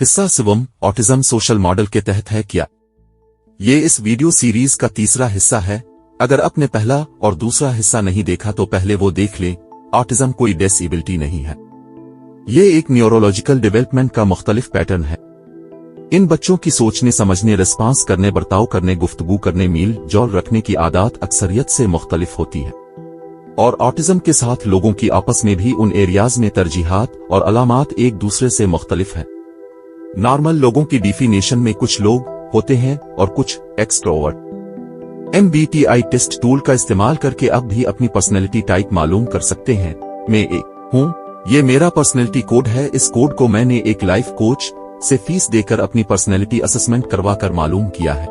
हिस्सा Shivam autism social model के तहत है क्या? ये इस वीडियो सीरीज का तीसरा हिस्सा है। अगर आपने पहला और दूसरा हिस्सा नहीं देखा तो पहले वो देख लें। ऑटिज्म कोई डिसेबिलिटी नहीं है, ये एक न्यूरोलॉजिकल डेवलपमेंट का मुख्तलिफ पैटर्न है। इन बच्चों की सोचने समझने रिस्पांस करने बर्ताव करने गुफ्तगू करने मील जोल रखने की आदत अक्सरियत से मुख्तलिफ होती है और ऑटिज्म के साथ लोगों की आपस में भी उन एरियाज में तरजीहात और अलामात एक दूसरे से मुख्तलिफ है। नॉर्मल लोगों की डिफिनेशन में कुछ लोग होते हैं और कुछ एक्सट्रोवर्ट। MBTI टेस्ट टूल का इस्तेमाल करके अब भी अपनी पर्सनैलिटी टाइप मालूम कर सकते हैं। मैं एक हूँ, ये मेरा पर्सनैलिटी कोड है। इस कोड को मैंने एक लाइफ कोच से फीस देकर अपनी पर्सनैलिटी असेसमेंट करवाकर मालूम किया है।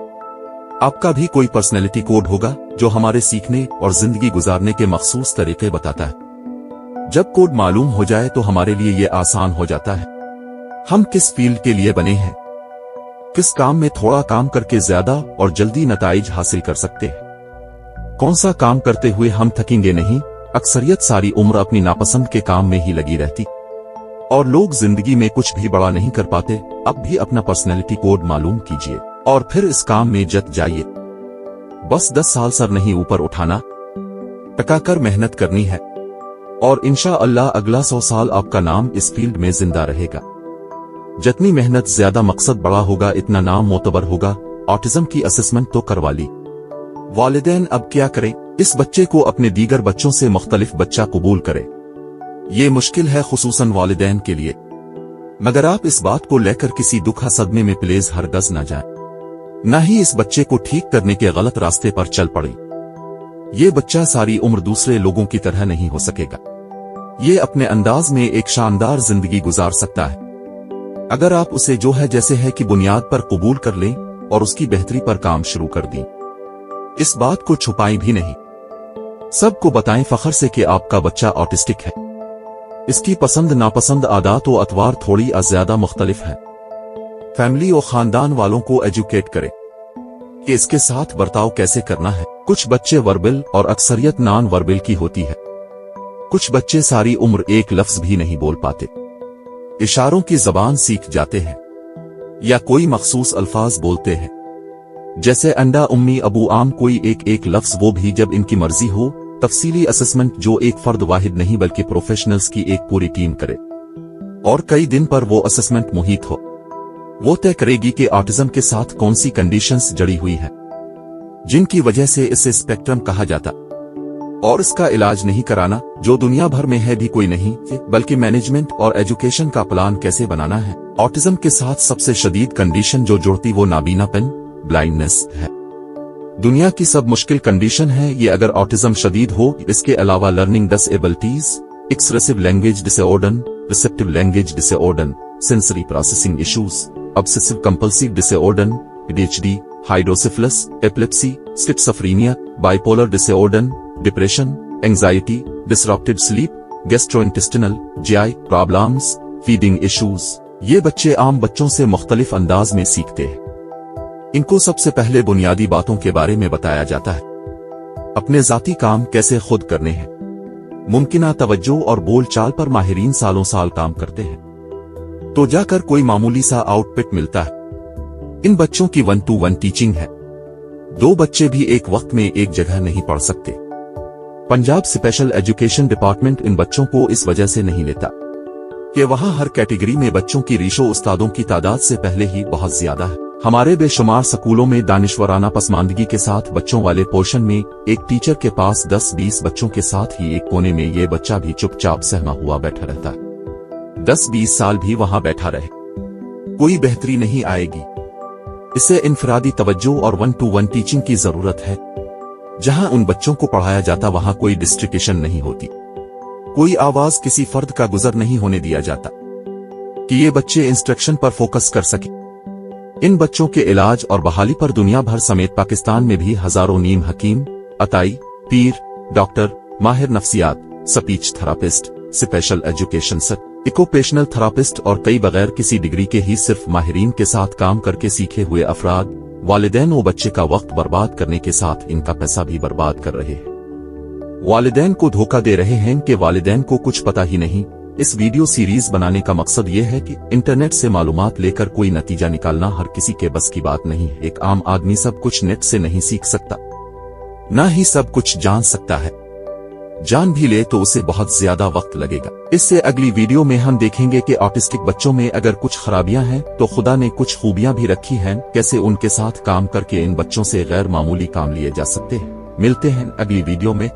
आपका भी कोई पर्सनैलिटी कोड होगा जो हमारे सीखने और जिंदगी गुजारने के मखसूस तरीके बताता है। जब कोड मालूम हो जाए तो हमारे लिए ये आसान हो जाता है। हम किस फील्ड के लिए बने हैं, किस काम में थोड़ा काम करके ज्यादा और जल्दी नताइज हासिल कर सकते हैं, कौन सा काम करते हुए हम थकेंगे नहीं। अक्सरियत सारी उम्र अपनी नापसंद के काम में ही लगी रहती और लोग जिंदगी में कुछ भी बड़ा नहीं कर पाते। अब भी अपना पर्सनैलिटी कोड मालूम कीजिए और फिर इस काम में जत जाइए। बस 10 साल सर नहीं ऊपर उठाना, टकाकर मेहनत करनी है और इंशाअल्लाह अगला 100 साल आपका नाम इस फील्ड में जिंदा रहेगा। जितनी मेहनत ज्यादा मकसद बड़ा होगा इतना नाम मोतबर होगा। ऑटिज्म की असेसमेंट तो करवा ली, वालिदैन अब क्या करें? इस बच्चे को अपने दीगर बच्चों से मुख्तलिफ बच्चा कबूल करें। ये मुश्किल है खुसूसन वालिदैन के लिए, मगर आप इस बात को लेकर किसी दुखा सदमे में प्लीज हरगज न जाएं। न ही इस बच्चे को ठीक करने के गलत रास्ते पर चल पड़े। ये बच्चा सारी उम्र दूसरे लोगों की तरह नहीं हो सकेगा। ये अपने अंदाज में एक शानदार जिंदगी गुजार सकता है अगर आप उसे जो है जैसे है की बुनियाद पर कबूल कर लें और उसकी बेहतरी पर काम शुरू कर दें। इस बात को छुपाएं भी नहीं, सबको बताएं फख्र से कि आपका बच्चा ऑटिस्टिक है। इसकी पसंद नापसंद आदत व अतवार थोड़ी ज्यादा मुख्तलिफ है। फैमिली और खानदान वालों को एजुकेट करें कि इसके साथ बर्ताव कैसे करना है। कुछ बच्चे वर्बल और अक्सरियत नॉन वर्बल की होती है। कुछ बच्चे सारी उम्र एक लफ्ज भी नहीं बोल पाते, इशारों की जबान सीख जाते हैं या कोई मखसूस अल्फाज बोलते हैं जैसे अंडा उम्मी अबू आम, कोई एक लफ्ज, वो भी जब इनकी मर्जी हो। तफसीली असेसमेंट जो एक फर्द वाहिद नहीं बल्कि प्रोफेशनल्स की एक पूरी टीम करे और कई दिन पर वो असेसमेंट मुहित हो। वो तय करेगी कि ऑटिज्म के साथ कौन सी कंडीशंस जड़ी हुई है जिनकी वजह से इसे स्पेक्ट्रम कहा जाता, और इसका इलाज नहीं कराना जो दुनिया भर में है भी कोई नहीं, बल्कि मैनेजमेंट और एजुकेशन का प्लान कैसे बनाना है। ऑटिज्म के साथ सबसे शदीद कंडीशन जो जुड़ती वो नाबीनापन ब्लाइंडनेस है। दुनिया की सब मुश्किल कंडीशन है ये अगर ऑटिज्म शदीद हो। इसके अलावा learning disabilities, expressive language disorder, receptive language disorder, sensory processing issues, obsessive compulsive disorder, ADHD, hydrocephalus, epilepsy, schizophrenia, bipolar disorder, depression, anxiety, disrupted sleep, gastrointestinal, GI problems, feeding issues. ये बच्चे आम बच्चों से मुख्तलिफ अंदाज में सीखते हैं। इनको सबसे पहले बुनियादी बातों के बारे में बताया जाता है, अपने जाती काम कैसे खुद करने हैं। मुमकिना तवज्जो और बोल चाल पर माहिरीन सालों साल काम करते हैं तो जाकर कोई मामूली सा आउटपुट मिलता है। इन बच्चों की 1-to-1 टीचिंग है। 2 बच्चे भी एक वक्त में एक जगह नहीं पढ़ सकते। Punjab special education department in बच्चों को इस वजह से नहीं लेता कि वहां हर कैटेगरी में बच्चों की रेशो उस्तादों की तादाद से पहले ही बहुत ज्यादा है। हमारे बेशुमार स्कूलों में दानिशवराना पसमानदगी के साथ बच्चों वाले पोर्शन में एक टीचर के पास 10-20 बच्चों के साथ ही एक कोने में ये बच्चा भी चुपचाप सहमा हुआ बैठा रहता है। 10-20 साल भी वहां बैठा रहे, कोई बेहतरी नहीं आएगी। इसे इनफरादी तवज्जो और 1-to-1 टीचिंग की जरूरत है। जहां उन बच्चों को पढ़ाया जाता वहां कोई डिस्ट्रिक्शन नहीं होती, कोई आवाज किसी फर्द का गुजर नहीं होने दिया जाता कि ये बच्चे इंस्ट्रक्शन पर फोकस कर सके। इन बच्चों के इलाज और बहाली पर दुनिया भर समेत पाकिस्तान में भी हजारों नीम हकीम, अताई, पीर, डॉक्टर, माहिर नफ्सियात, speech therapist, special education sir, occupational therapist और कई बगैर किसी डिग्री के ही सिर्फ माहिरीन के साथ काम करके सीखे हुए अफराद वालिदैन व बच्चे का वक्त बर्बाद करने के साथ इनका पैसा भी बर्बाद कर रहे हैं। वालिदैन को धोखा दे रहे हैं कि वालिदैन को कुछ पता ही नहीं, इस वीडियो सीरीज बनाने का मकसद ये है कि इंटरनेट से मालूमात लेकर कोई नतीजा निकालना हर किसी के बस की बात नहीं है। एक आम आदमी सब कुछ नेट से नहीं सीख सकता, ना ही सब कुछ जान सकता है। जान भी ले तो उसे बहुत ज्यादा वक्त लगेगा। इससे अगली वीडियो में हम देखेंगे कि ऑटिस्टिक बच्चों में अगर कुछ खराबियां हैं तो खुदा ने कुछ खूबियां भी रखी हैं, कैसे उनके साथ काम करके इन बच्चों से गैर मामूली काम लिए जा सकते हैं। मिलते हैं अगली वीडियो में।